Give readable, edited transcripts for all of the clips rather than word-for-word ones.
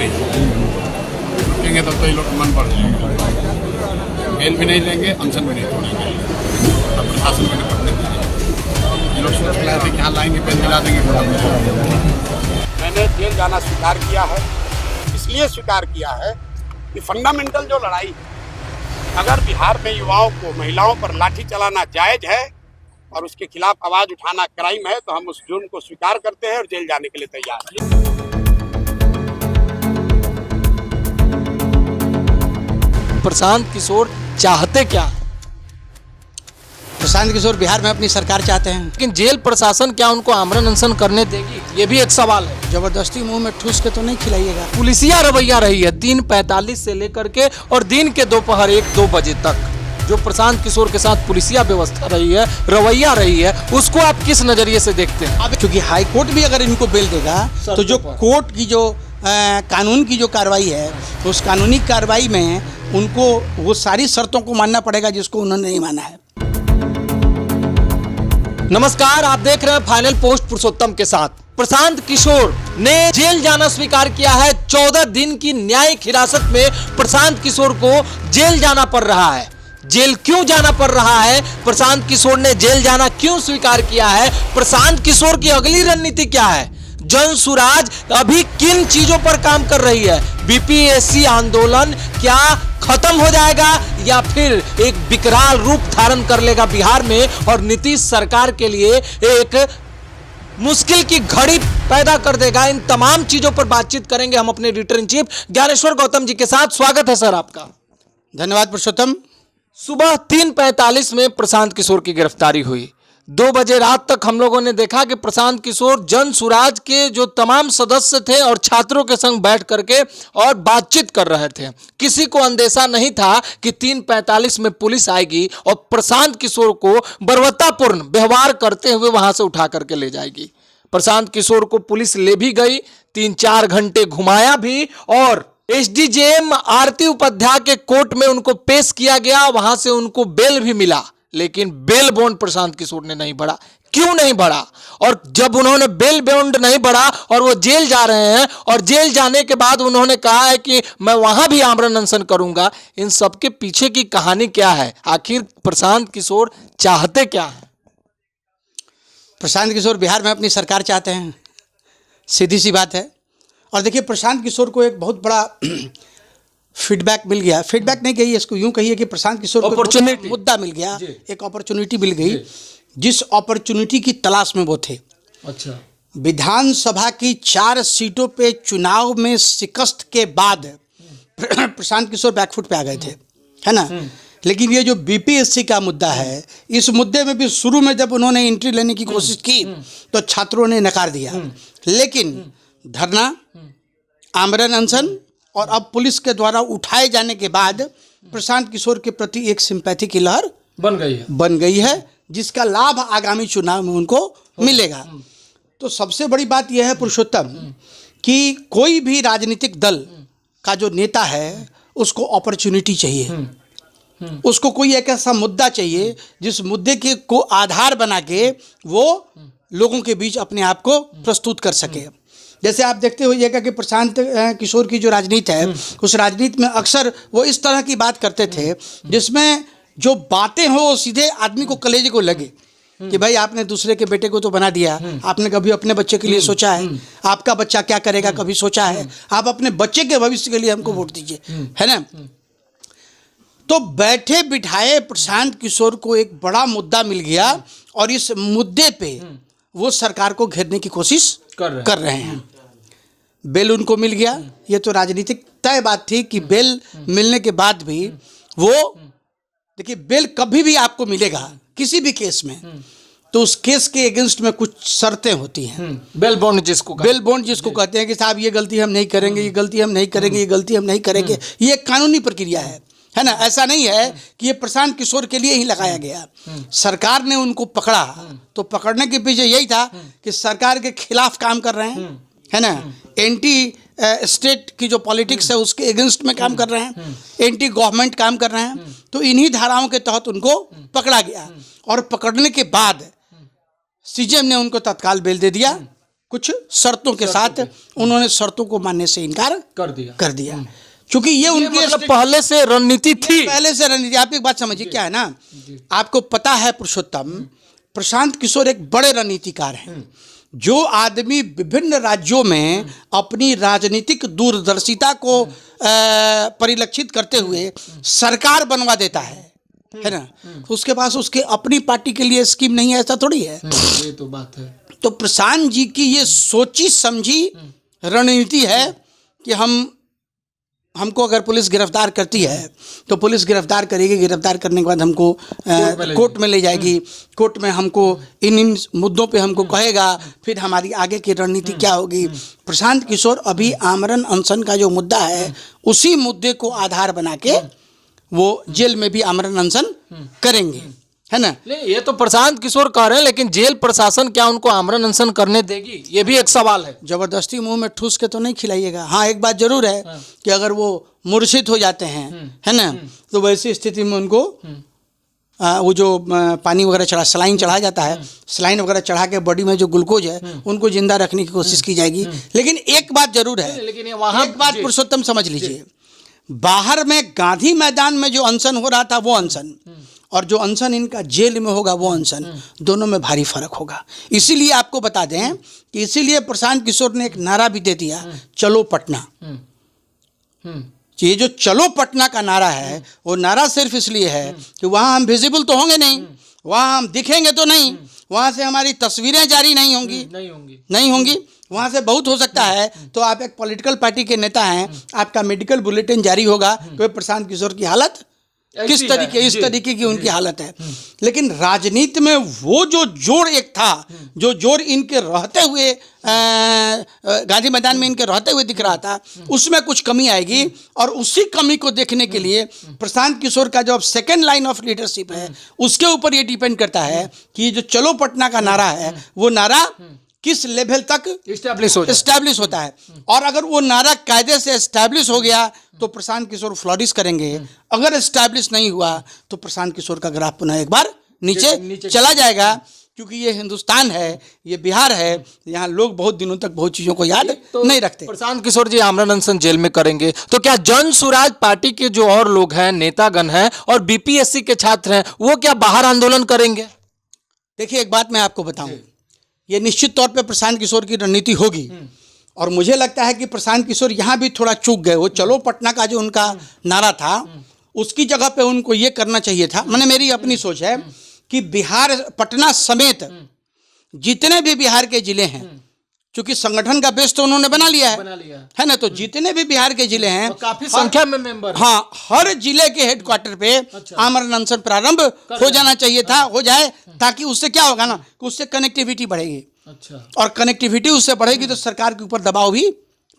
रुकेंगे तब तो ये लोग मन बढ़ जाएगा। बेल भी नहीं लेंगे, अनशन भी नहीं तोड़ेंगे, तब प्रशासन में निपटने देंगे। ये लोग सोच रहे थे कि यहाँ लाएंगे, बेल दिला देंगे, मैंने जेल जाना स्वीकार किया है। इसलिए स्वीकार किया है कि फंडामेंटल जो लड़ाई, अगर बिहार में युवाओं को, महिलाओं पर लाठी चलाना जायज है और उसके खिलाफ आवाज उठाना क्राइम है, तो हम उस जुर्म को स्वीकार करते हैं और जेल जाने के लिए तैयार हैं। प्रशांत किशोर चाहते क्या हैं? प्रशांत किशोर बिहार में अपनी सरकार चाहते हैं, लेकिन जेल प्रशासन क्या उनको आमरण अनशन करने देगी? ये भी एक सवाल है। जबरदस्ती मुंह में ठूस के तो नहीं खिलाइएगा। पुलिसिया रवैया रही है 3:45 से लेकर के और दिन के दोपहर 1-2 बजे तक जो प्रशांत किशोर के साथ पुलिसिया व्यवस्था रही है, रवैया रही है, उसको आप किस नजरिए से देखते हैं? अब चूंकि हाई कोर्ट भी अगर इनको बेल देगा तो जो कोर्ट की जो कानून की जो कार्रवाई है, उस कानूनी कार्रवाई में उनको वो सारी शर्तों को मानना पड़ेगा जिसको उन्होंने नहीं माना है। नमस्कार, आप देख रहे हैं फाइनल पोस्ट पुरुषोत्तम के साथ। प्रशांत किशोर ने जेल जाना स्वीकार किया है। 14 दिन की न्यायिक हिरासत में प्रशांत किशोर को जेल जाना पड़ रहा है। जेल क्यों जाना पड़ रहा है? प्रशांत किशोर ने जेल जाना क्यों स्वीकार किया है? प्रशांत किशोर की अगली रणनीति क्या है? जनसुराज अभी किन चीजों पर काम कर रही है? बीपीएससी आंदोलन क्या खत्म हो जाएगा या फिर एक विकराल रूप धारण कर लेगा बिहार में और नीतीश सरकार के लिए एक मुश्किल की घड़ी पैदा कर देगा? इन तमाम चीजों पर बातचीत करेंगे हम अपने editor in chief Gyaneshwar Gautam ji के साथ। स्वागत है सर आपका। धन्यवाद पुरुषोत्तम। सुबह 3:45 में प्रशांत किशोर की गिरफ्तारी हुई। 2 बजे रात तक हम लोगों ने देखा कि प्रशांत किशोर जनसुराज के जो तमाम सदस्य थे और छात्रों के संग बैठ करके और बातचीत कर रहे थे। किसी को अंदेशा नहीं था कि 3:45 में पुलिस आएगी और प्रशांत किशोर को बर्बरतापूर्ण व्यवहार करते हुए वहां से उठा करके ले जाएगी। प्रशांत किशोर को पुलिस ले भी गई, 3-4 घंटे घुमाया भी और एसडीजेएम आरती उपाध्याय के कोर्ट में उनको पेश किया गया। वहां से उनको बेल भी मिला, लेकिन बेल बॉन्ड प्रशांत किशोर ने नहीं बढ़ा। क्यों नहीं बढ़ा? और जब उन्होंने बेल बॉन्ड नहीं बढ़ा और वो जेल जा रहे हैं और जेल जाने के बाद उन्होंने कहा है कि मैं वहां भी आमरण अनशन करूंगा, इन सबके पीछे की कहानी क्या है? आखिर प्रशांत किशोर चाहते क्या है? प्रशांत किशोर बिहार में अपनी सरकार चाहते हैं, सीधी सी बात है। और देखिए, प्रशांत किशोर को एक बहुत बड़ा फीडबैक मिल गया। फीडबैक नहीं कहिए, इसको यूं कहिए कि प्रशांत किशोर को अपॉर्चुनिटी, मुद्दा मिल गया, एक अपॉर्चुनिटी मिल गई जिस अपॉर्चुनिटी की तलाश में वो थे। अच्छा, विधानसभा की 4 सीटों पे चुनाव में शिकस्त के बाद प्रशांत किशोर बैकफुट पे आ गए थे, है ना। लेकिन ये जो बीपीएससी का मुद्दा है, इस मुद्दे में भी शुरू में जब उन्होंने एंट्री लेने की कोशिश की तो छात्रों ने नकार दिया। लेकिन धरना, आमरण अनशन और अब पुलिस के द्वारा उठाए जाने के बाद प्रशांत किशोर के प्रति एक सिंपैथी की लहर बन गई है जिसका लाभ आगामी चुनाव में उनको मिलेगा। तो सबसे बड़ी बात यह है पुरुषोत्तम कि कोई भी राजनीतिक दल का जो नेता है उसको अपॉर्चुनिटी चाहिए, उसको कोई एक ऐसा मुद्दा चाहिए जिस मुद्दे के को आधार बना के वो लोगों के बीच अपने आप को प्रस्तुत कर सके। जैसे आप देखते होइएगा कि प्रशांत किशोर की जो राजनीति है, उस राजनीति में अक्सर वो इस तरह की बात करते थे जिसमें जो बातें हो वो सीधे आदमी को कलेजे को लगे कि भाई आपने दूसरे के बेटे को तो बना दिया, आपने कभी अपने बच्चे के लिए सोचा है? आपका बच्चा क्या करेगा कभी सोचा है? आप अपने बच्चे के भविष्य के लिए हमको वोट दीजिए, है ना। तो बैठे बिठाए प्रशांत किशोर को एक बड़ा मुद्दा मिल गया और इस मुद्दे पे वो सरकार को घेरने की कोशिश कर रहे हैं। बेल उनको मिल गया, ये तो राजनीतिक तय बात थी कि बेल मिलने के बाद भी वो, देखिए बेल कभी भी आपको मिलेगा किसी भी केस में, तो उस केस के अगेंस्ट में कुछ शर्तें होती हैं। बेल बॉन्ड जिसको कहते हैं कि साहब ये गलती हम नहीं करेंगे, ये गलती हम नहीं करेंगे, ये गलती हम नहीं करेंगे। ये एक कानूनी प्रक्रिया है ना। ऐसा नहीं है कि ये प्रशांत किशोर के लिए ही लगाया गया। सरकार ने उनको पकड़ा तो पकड़ने के पीछे यही था कि सरकार के खिलाफ काम कर रहे हैं, है ना। एंटी स्टेट की जो पॉलिटिक्स है उसके अगेंस्ट में काम कर रहे हैं, एंटी गवर्नमेंट काम कर रहे हैं। तो इन्हीं धाराओं के तहत उनको पकड़ा गया और पकड़ने के बाद सीजेएम ने उनको तत्काल बेल दे दिया कुछ शर्तों के साथ उन्होंने शर्तों को मानने से इनकार कर दिया क्योंकि ये उनकी मतलब पहले से रणनीति थी। पहले से रणनीति। आप एक बात समझिए, क्या है ना, आपको पता है पुरुषोत्तम, प्रशांत किशोर एक बड़े रणनीतिकार हैं। जो आदमी विभिन्न राज्यों में अपनी राजनीतिक दूरदर्शिता को परिलक्षित करते हुए सरकार बनवा देता है ना, उसके पास उसके अपनी पार्टी के लिए स्कीम नहीं है, ऐसा थोड़ी है। ये तो बात है। तो प्रशांत जी की ये सोची समझी रणनीति है कि हमको अगर पुलिस गिरफ्तार करती है तो पुलिस गिरफ्तार करेगी, गिरफ्तार करने के बाद हमको कोर्ट में ले जाएगी, कोर्ट में हमको इन मुद्दों पे हमको कहेगा, फिर हमारी आगे की रणनीति क्या होगी। प्रशांत किशोर अभी आमरण अनशन का जो मुद्दा है उसी मुद्दे को आधार बना के वो जेल में भी आमरण अनशन करेंगे, है ना। नहीं, ये तो प्रशांत किशोर कह रहे हैं, लेकिन जेल प्रशासन क्या उनको आमरण अनशन करने देगी, ये भी एक सवाल है। जबरदस्ती मुंह में ठूस के तो नहीं खिलाइएगा। हाँ, एक बात जरूर है कि अगर वो मूर्छित हो जाते हैं, है ना, तो वैसी स्थिति में उनको वो जो पानी वगैरह सलाइन चढ़ा जाता है, सलाइन वगैरह चढ़ा के बॉडी में जो ग्लूकोज है उनको जिंदा रखने की कोशिश की जाएगी। लेकिन एक बात जरूर है, लेकिन वहाँ एक बात पुरुषोत्तम समझ लीजिए, बाहर में गांधी मैदान में जो अनशन हो रहा था वो अनशन और जो अनशन इनका जेल में होगा वो अनशन, दोनों में भारी फर्क होगा। इसीलिए आपको बता दें कि इसीलिए प्रशांत किशोर ने एक नारा भी दे दिया, चलो पटना। ये जो चलो पटना का नारा है वो नारा सिर्फ इसलिए है कि वहाँ हम विजिबल तो होंगे नहीं, वहाँ हम दिखेंगे तो नहीं, वहाँ से हमारी तस्वीरें जारी नहीं होंगी। वहाँ से बहुत हो सकता है तो आप एक पॉलिटिकल पार्टी के नेता हैं, आपका मेडिकल बुलेटिन जारी होगा तो प्रशांत किशोर की हालत इस तरीके की उनकी हालत है। लेकिन राजनीति में वो जो जोर एक था, जो जोर इनके रहते हुए गांधी मैदान में इनके रहते हुए दिख रहा था, उसमें कुछ कमी आएगी। और उसी कमी को देखने के लिए प्रशांत किशोर का जो अब सेकेंड लाइन ऑफ लीडरशिप है उसके ऊपर ये डिपेंड करता है कि ये जो चलो पटना का नारा है वो नारा किस लेवल तक एस्टैब्लिश होता है। और अगर वो नारा कायदे से एस्टैब्लिश हो गया तो प्रशांत किशोर फ्लॉरिश करेंगे, अगर एस्टैब्लिश नहीं हुआ तो प्रशांत किशोर का ग्राफ पुनः एक बार नीचे चला जाएगा। क्योंकि ये हिंदुस्तान है, ये बिहार है, यहाँ लोग बहुत दिनों तक बहुत चीज़ों को याद नहीं रखते। प्रशांत किशोर जी आमरण अनशन जेल में करेंगे तो क्या जन सुराज पार्टी के जो और लोग हैं, नेतागण हैं और बीपीएससी के छात्र हैं, वो क्या बाहर आंदोलन करेंगे? देखिए, एक बात मैं आपको बताऊं, ये निश्चित तौर पे प्रशांत किशोर की रणनीति होगी। और मुझे लगता है कि प्रशांत किशोर यहाँ भी थोड़ा चूक गए। वो चलो पटना का जो उनका नारा था उसकी जगह पे उनको ये करना चाहिए था। मैंने मेरी अपनी सोच है कि बिहार, पटना समेत जितने भी बिहार के जिले हैं, क्योंकि संगठन का बेस तो उन्होंने बना लिया है ना, तो जितने भी बिहार के जिले हैं, काफी संख्या में मेंबर, हाँ, हर जिले के हेडक्वार्टर पे आमरण अनशन प्रारंभ हो जाना चाहिए था, हो जाए, ताकि उससे क्या होगा ना कि उससे कनेक्टिविटी बढ़ेगी। और कनेक्टिविटी उससे बढ़ेगी तो सरकार के ऊपर दबाव भी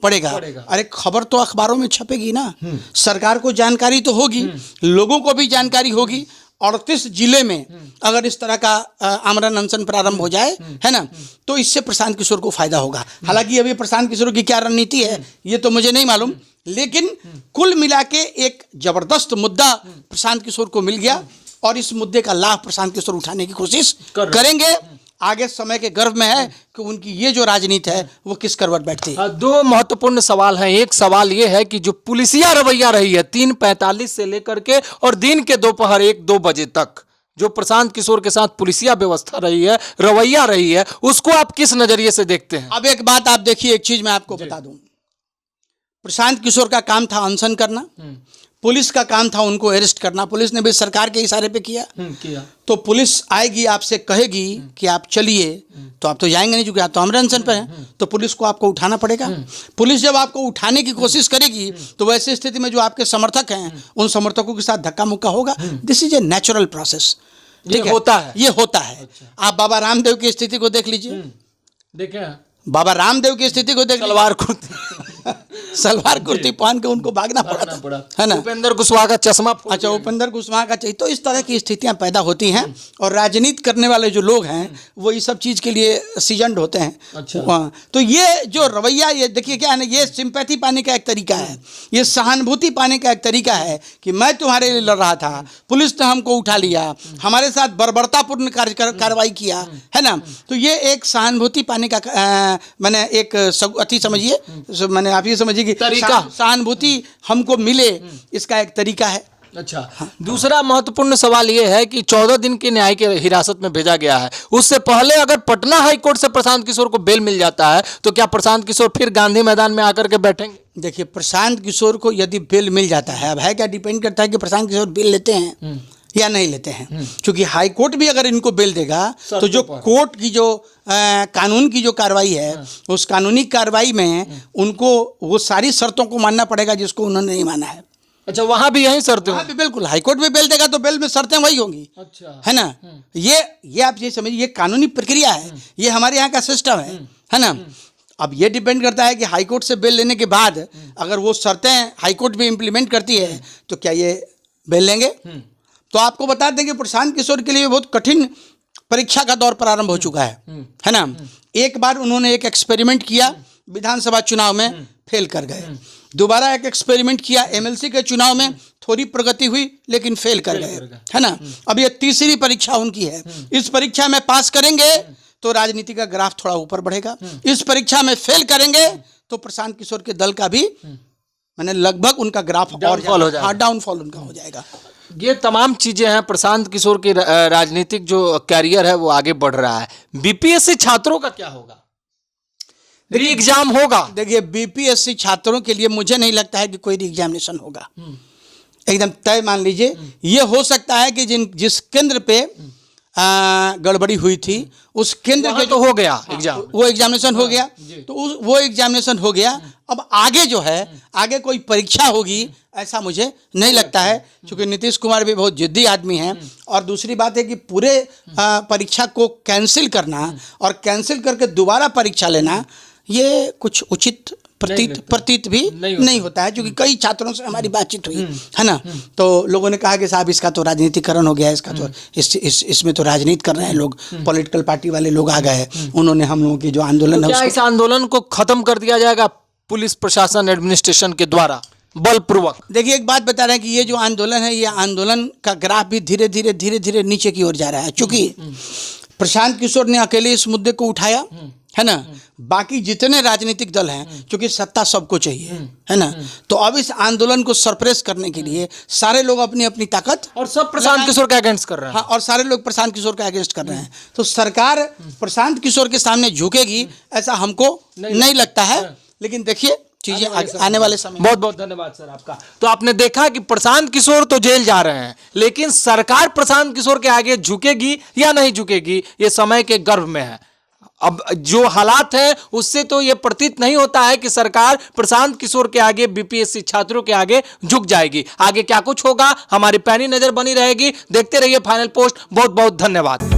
पड़ेगा। अरे खबर तो अखबारों में छपेगी ना, सरकार को जानकारी तो होगी, लोगों को भी जानकारी होगी। 38 जिले में अगर इस तरह का आमरण अनशन प्रारंभ हो जाए, है ना, तो इससे प्रशांत किशोर को फायदा होगा। हालांकि अभी प्रशांत किशोर की क्या रणनीति है ये तो मुझे नहीं मालूम, लेकिन कुल मिला के एक जबरदस्त मुद्दा प्रशांत किशोर को मिल गया और इस मुद्दे का लाभ प्रशांत किशोर उठाने की कोशिश करेंगे। आगे समय के गर्भ में है कि उनकी ये जो राजनीति है वो किस करवट बैठती है। दो महत्वपूर्ण सवाल हैं। एक सवाल ये है कि जो पुलिसिया रवैया रही है 3:45 से लेकर के और दिन के दोपहर 1-2 बजे तक जो प्रशांत किशोर के साथ पुलिसिया व्यवस्था रही है, रवैया रही है, उसको आप किस नजरिए से देखते हैं? अब एक बात आप देखिए, एक चीज मैं आपको बता दूं, प्रशांत किशोर का काम था अनशन करना, पुलिस का काम था उनको अरेस्ट करना। पुलिस ने भी सरकार के इशारे पे किया। तो पुलिस आएगी, आपसे कहेगी कि आप चलिए, तो आप तो जाएंगे नहीं, क्योंकि आप तो आमरण अनशन पे हैं, तो पुलिस को आपको उठाना पड़ेगा। पुलिस जब आपको उठाने की कोशिश करेगी तो वैसी स्थिति में जो आपके समर्थक हैं उन समर्थकों के साथ धक्का मुक्का होगा। This is a natural process, ठीक है, ये होता है। आप बाबा रामदेव की स्थिति को देख लीजिए, देखें बाबा रामदेव की स्थिति को देख, तलवार कुर्ती सलवार कुर्ती पहन के उनको भागना पड़ा, है ना। उपेंद्र कुशवाहा का चश्मा फूट अच्छा, गया। उपेंद्र कुशवाहा का चाहिए। तो इस तरह की स्थितियां पैदा होती हैं और राजनीति करने वाले जो लोग हैं वो इस सब चीज़ के लिए सीजनड होते हैं। अच्छा। हाँ, तो ये जो रवैया, ये देखिए क्या है ना, ये सिंपैथी पाने का एक तरीका है, ये सहानुभूति पाने का एक तरीका है कि मैं तुम्हारे लिए लड़ रहा था, पुलिस ने हमको उठा लिया, हमारे साथ बर्बरतापूर्ण कार्रवाई किया, है ना। तो ये एक सहानुभूति पाने का मैंने एक अति समझिए, मैंने आप ये समझिए कि तरीका, सहानुभूति हमको मिले, इसका एक तरीका है। अच्छा, दूसरा महत्वपूर्ण सवाल यह है कि 14 दिन की न्यायिक हिरासत में भेजा गया है। उससे पहले अगर पटना हाई कोर्ट से प्रशांत किशोर को बेल मिल जाता है तो क्या प्रशांत किशोर फिर गांधी मैदान में आकर के बैठेंगे? देखिए, प्रशांत किशोर को यदि बेल मिल जाता है, अब है क्या, डिपेंड करता है कि प्रशांत किशोर बेल लेते हैं या नहीं लेते हैं। क्योंकि हाई कोर्ट भी अगर इनको बेल देगा तो जो कोर्ट की जो कानून की जो कार्रवाई है, उस कानूनी कार्रवाई में उनको वो सारी शर्तों को मानना पड़ेगा जिसको उन्होंने नहीं माना है। अच्छा, वहां भी यही शर्तें हाँ, बिल्कुल, हाईकोर्ट में बेल देगा तो बेल में शर्तें वही होंगी। अच्छा, है ना। ये आप ये समझिए, ये कानूनी प्रक्रिया है, ये हमारे यहाँ का सिस्टम है ना। अब ये डिपेंड करता है कि हाईकोर्ट से बेल लेने के बाद अगर वो शर्तें हाईकोर्ट भी इम्प्लीमेंट करती है तो क्या ये बेल लेंगे। तो आपको बता दें कि प्रशांत किशोर के लिए बहुत कठिन परीक्षा का दौर प्रारंभ हो चुका है ना। एक बार उन्होंने एक एक्सपेरिमेंट किया विधानसभा चुनाव में, फेल कर गए। दोबारा एक एक्सपेरिमेंट किया एमएलसी के चुनाव में, थोड़ी प्रगति हुई लेकिन फेल कर गए, है ना। अब ये तीसरी परीक्षा उनकी है। इस परीक्षा में पास करेंगे तो राजनीति का ग्राफ थोड़ा ऊपर बढ़ेगा, इस परीक्षा में फेल करेंगे तो प्रशांत किशोर के दल का भी मैंने लगभग उनका ग्राफ और डाउनफॉल उनका हो जाएगा। ये तमाम चीजें हैं। प्रशांत किशोर की राजनीतिक जो कैरियर है वो आगे बढ़ रहा है। बीपीएससी छात्रों का क्या होगा? री एग्जाम होगा? देखिए, बीपीएससी छात्रों के लिए मुझे नहीं लगता है कि कोई री एग्जामिनेशन होगा, एकदम तय मान लीजिए। ये हो सकता है कि जिस केंद्र पे गड़बड़ी हुई थी उस केंद्र पे तो हो गया एग्जाम, वो एग्जामिनेशन हो गया, तो वो एग्जामिनेशन हो गया। अब आगे जो है, आगे कोई परीक्षा होगी ऐसा मुझे नहीं लगता है, क्योंकि नीतीश कुमार भी बहुत जिद्दी आदमी हैं। और दूसरी बात है कि पूरे परीक्षा को कैंसिल करना और कैंसिल करके दोबारा परीक्षा लेना, ये कुछ उचित प्रतीत भी नहीं होता है। क्योंकि कई छात्रों से हमारी बातचीत हुई, है ना, तो लोगों ने कहा कि साहब इसका तो राजनीतिकरण हो गया है, इसका तो इसमें तो राजनीति कर रहे हैं लोग, पॉलिटिकल पार्टी वाले लोग आ गए, उन्होंने हम लोगों की जो आंदोलन है इस आंदोलन को खत्म कर दिया जाएगा पुलिस प्रशासन एडमिनिस्ट्रेशन के द्वारा बलपूर्वक? देखिए, एक बात बता रहे हैं कि ये जो आंदोलन है, ये आंदोलन का ग्राफ भी धीरे धीरे नीचे की ओर जा रहा है। क्योंकि प्रशांत किशोर ने अकेले इस मुद्दे को उठाया, है ना, बाकी जितने राजनीतिक दल हैं, क्योंकि सत्ता सबको चाहिए, है ना, तो अब इस आंदोलन को सरप्रेस करने के लिए सारे लोग अपनी अपनी ताकत, और सब प्रशांत किशोर के अगेंस्ट कर रहे हैं। हाँ, और सारे लोग प्रशांत किशोर के अगेंस्ट कर रहे हैं। तो सरकार प्रशांत किशोर के सामने झुकेगी ऐसा हमको नहीं लगता है। लेकिन देखिए चीजें आने वाले समय। बहुत बहुत धन्यवाद सर आपका। तो आपने देखा कि प्रशांत किशोर तो जेल जा रहे हैं, लेकिन सरकार प्रशांत किशोर के आगे झुकेगी या नहीं झुकेगी, ये समय के गर्भ में है। अब जो हालात हैं उससे तो ये प्रतीत नहीं होता है कि सरकार प्रशांत किशोर के आगे, बीपीएससी छात्रों के आगे झुक जाएगी। आगे क्या कुछ होगा, हमारी पैनी नजर बनी रहेगी। देखते रहिए फाइनल पोस्ट। बहुत बहुत धन्यवाद।